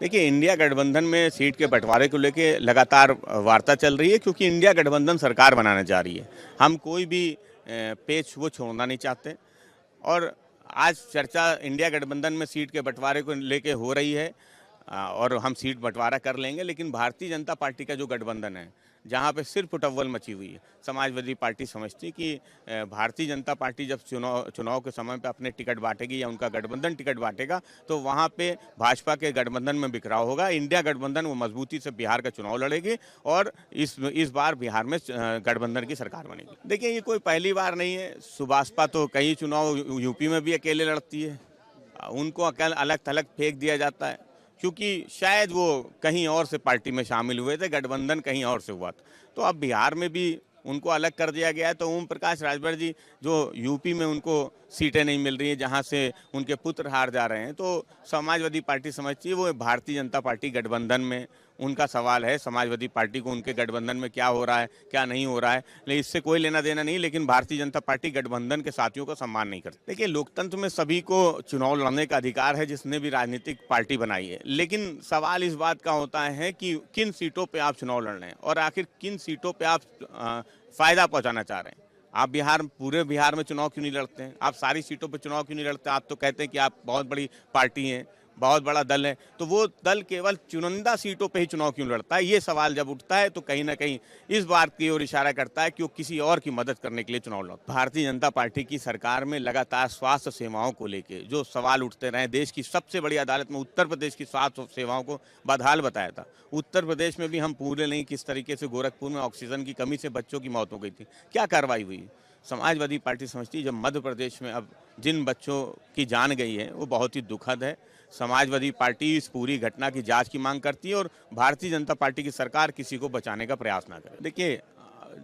देखिए, इंडिया गठबंधन में सीट के बंटवारे को लेके लगातार वार्ता चल रही है, क्योंकि इंडिया गठबंधन सरकार बनाने जा रही है। हम कोई भी पेच वो छोड़ना नहीं चाहते। और आज चर्चा इंडिया गठबंधन में सीट के बंटवारे को लेके हो रही है। और हम सीट बंटवारा कर लेंगे, लेकिन भारतीय जनता पार्टी का जो गठबंधन है, जहाँ पे सिर्फ उटव्वल मची हुई है। समाजवादी पार्टी समझती कि भारतीय जनता पार्टी जब चुनाव चुनाव के समय पे अपने टिकट बांटेगी या उनका गठबंधन टिकट बांटेगा, तो वहाँ पे भाजपा के गठबंधन में बिखराव होगा। इंडिया गठबंधन वो मजबूती से बिहार का चुनाव लड़ेगी और इस बार बिहार में गठबंधन की सरकार बनेगी। देखिए, ये कोई पहली बार नहीं है। सुभाषपा तो कई चुनाव यूपी में भी अकेले लड़ती है। उनको अलग थलग फेंक दिया जाता है, क्योंकि शायद वो कहीं और से पार्टी में शामिल हुए थे, गठबंधन कहीं और से हुआ था। तो अब बिहार में भी उनको अलग कर दिया गया है। तो ओम प्रकाश राजभर जी, जो यूपी में उनको सीटें नहीं मिल रही हैं, जहां से उनके पुत्र हार जा रहे हैं, तो समाजवादी पार्टी समझती है वो भारतीय जनता पार्टी गठबंधन में उनका सवाल है। समाजवादी पार्टी को उनके गठबंधन में क्या हो रहा है, क्या नहीं हो रहा है, लेकिन इससे कोई लेना देना नहीं। लेकिन भारतीय जनता पार्टी गठबंधन के साथियों का सम्मान नहीं करती। देखिए, लोकतंत्र में सभी को चुनाव लड़ने का अधिकार है, जिसने भी राजनीतिक पार्टी बनाई है। लेकिन सवाल इस बात का होता है कि किन सीटों पर आप चुनाव लड़ रहे हैं और आखिर किन सीटों पर आप फायदा पहुंचाना चाह रहे हैं। आप पूरे बिहार में चुनाव क्यों नहीं लड़ते हैं? आप सारी सीटों पर चुनाव क्यों नहीं लड़ते? आप तो कहते हैं कि आप बहुत बड़ी पार्टी हैं, बहुत बड़ा दल है, तो वो दल केवल चुनिंदा सीटों पे ही चुनाव क्यों लड़ता है? ये सवाल जब उठता है तो कहीं ना कहीं इस बात की ओर इशारा करता है कि वो किसी और की मदद करने के लिए चुनाव लड़ता है। भारतीय जनता पार्टी की सरकार में लगातार स्वास्थ्य सेवाओं को लेके जो सवाल उठते रहे, देश की सबसे बड़ी अदालत में उत्तर प्रदेश की स्वास्थ्य सेवाओं को बदहाल बताया था। उत्तर प्रदेश में भी हम पूरे नहीं, किस तरीके से गोरखपुर में ऑक्सीजन की कमी से बच्चों की मौत हो गई थी, क्या कार्रवाई हुई? समाजवादी पार्टी समझती है जब मध्य प्रदेश में अब जिन बच्चों की जान गई है वो बहुत ही दुखद है। समाजवादी पार्टी इस पूरी घटना की जांच की मांग करती है और भारतीय जनता पार्टी की सरकार किसी को बचाने का प्रयास ना करे। देखिए,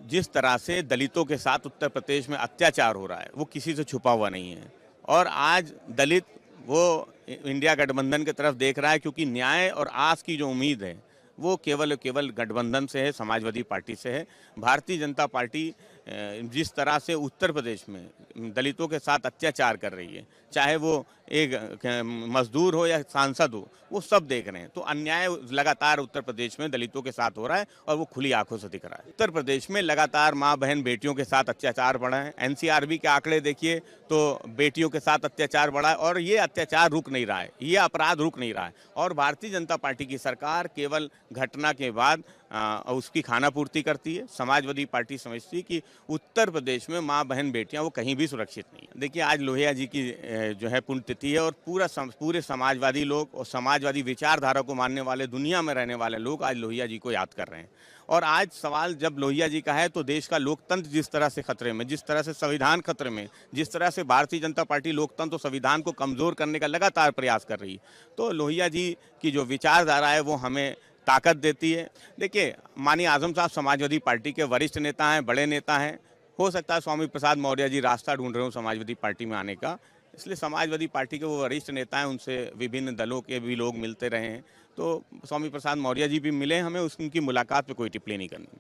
जिस तरह से दलितों के साथ उत्तर प्रदेश में अत्याचार हो रहा है वो किसी से छुपा हुआ नहीं है। और आज दलित वो इंडिया गठबंधन की तरफ देख रहा है, क्योंकि न्याय और आस की जो उम्मीद है वो केवल केवल गठबंधन से है, समाजवादी पार्टी से है। भारतीय जनता पार्टी जिस तरह से उत्तर प्रदेश में दलितों के साथ अत्याचार कर रही है, चाहे वो एक मजदूर हो या सांसद हो, वो सब देख रहे हैं। तो अन्याय लगातार उत्तर प्रदेश में दलितों के साथ हो रहा है और वो खुली आंखों से दिख रहा है। उत्तर प्रदेश में लगातार माँ बहन बेटियों के साथ अत्याचार बढ़ा है। एनसीआरबी के आंकड़े देखिए तो बेटियों के साथ अत्याचार बढ़ा है और ये अत्याचार रुक नहीं रहा है, ये अपराध रुक नहीं रहा है। और भारतीय जनता पार्टी की सरकार केवल घटना के बाद उसकी खानापूर्ति करती है। समाजवादी पार्टी समझती कि उत्तर प्रदेश में माँ बहन बेटियां वो कहीं भी सुरक्षित नहीं है। देखिए, आज लोहिया जी की जो है पुण्यतिथि है और पूरे समाजवादी लोग और समाजवादी विचारधारा को मानने वाले, दुनिया में रहने वाले लोग आज लोहिया जी को याद कर रहे हैं। और आज सवाल जब लोहिया जी का है तो देश का लोकतंत्र जिस तरह से खतरे में, जिस तरह से संविधान खतरे में, जिस तरह से भारतीय जनता पार्टी लोकतंत्र और संविधान को कमजोर करने का लगातार प्रयास कर रही है, तो लोहिया जी की जो विचारधारा है वो हमें ताकत देती है। देखिए, माननीय आजम साहब समाजवादी पार्टी के वरिष्ठ नेता हैं, बड़े नेता हैं। हो सकता है स्वामी प्रसाद मौर्य जी रास्ता ढूंढ रहे हो समाजवादी पार्टी में आने का, इसलिए समाजवादी पार्टी के वो वरिष्ठ नेता हैं, उनसे विभिन्न दलों के भी लोग मिलते रहे हैं। तो स्वामी प्रसाद मौर्य जी भी मिले हमें, उनकी मुलाकात पे कोई टिप्पणी नहीं करनी।